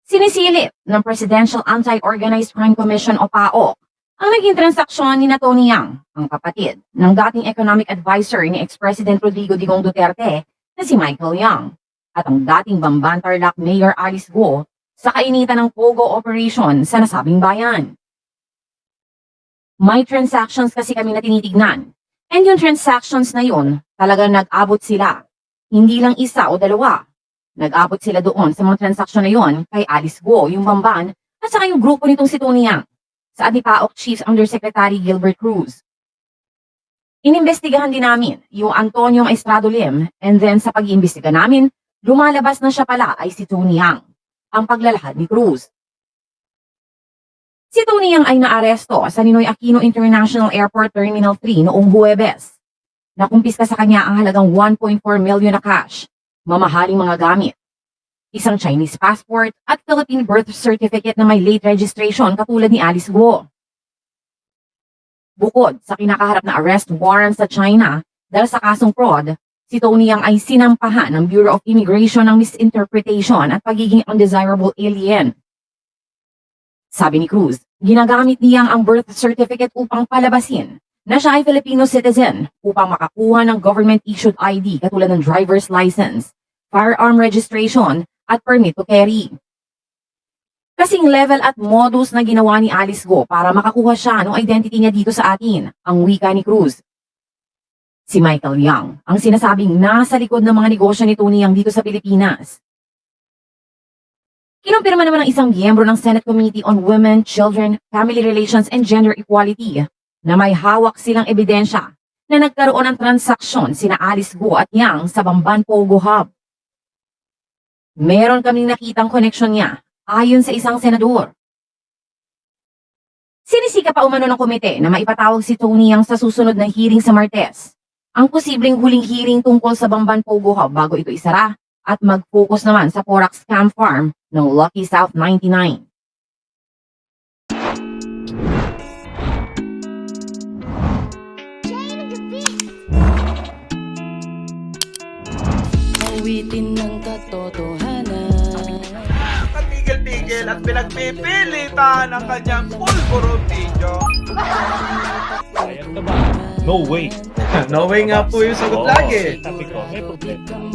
Sinisilip ng Presidential Anti-Organized Crime Commission o PAOK ang naging transaksyon ni Tony Yang, ang kapatid ng dating economic advisor ni ex-President Rodrigo Digong Duterte na si Michael Yang at ang dating Bamban Tarlac Mayor Alice Guo sa kainitan ng Pogo operation sa nasabing bayan. May transactions kasi kami na tinitignan, and yung transactions na yun talagang nag-abot sila. Hindi lang isa o dalawa. Nag-abot sila doon sa mga transaksyon na yon kay Alice Guo, yung Bamban, at saka yung grupo nitong si Tony Yang, sa PAOK Chief Undersecretary Gilbert Cruz. Inimbestigahan din namin yung Antonio Maestrado Lim, and then sa pag-iimbestiga namin, lumalabas na siya pala ay si Tony Yang, ang paglalahad ni Cruz. Si Tony Yang ay naaresto sa Ninoy Aquino International Airport Terminal 3 noong Huwebes. Nakumpiska sa kanya ang halagang 1.4 million na cash, mamahaling mga gamit, isang Chinese passport at Philippine birth certificate na may late registration katulad ni Alice Guo. Bukod sa kinakaharap na arrest warrant sa China dahil sa kasong fraud, si Tony Yang ay sinampahan ng Bureau of Immigration ng misinterpretation at pagiging undesirable alien. Sabi ni Cruz, ginagamit niyang ang birth certificate upang palabasin na siya ay Filipino citizen upang makakuha ng government-issued ID katulad ng driver's license, firearm registration, at permit to carry. Kasing level at modus na ginawa ni Alice Guo para makakuha siya ng identity niya dito sa atin, ang wika ni Cruz. Si Michael Yang ang sinasabing nasa likod ng mga negosyo ni Tony Yang dito sa Pilipinas. Kinumpirma naman ng isang miyembro ng Senate Committee on Women, Children, Family Relations, and Gender Equality na may hawak silang ebidensya na nagkaroon ng transaksyon sina Alice Guo at Yang sa Bamban Pogo Hub. Meron kaming nakitang koneksyon niya ayon sa isang senador. Sinisika pa umano ng komite na maipatawag si Tony Yang sa susunod na hearing sa Martes. Ang posibleng huling hearing tungkol sa Bamban Pogo Hub bago ito isara at mag-focus naman sa Porac Scam Farm ng Lucky South 99. Awitin ng katotohanan. Katigil-tigil at pinagpipilitan ang kanyang pulburo video. Sayang ka ba? No way. No way nga po yung sagot lagi. Sabi ko, may problema.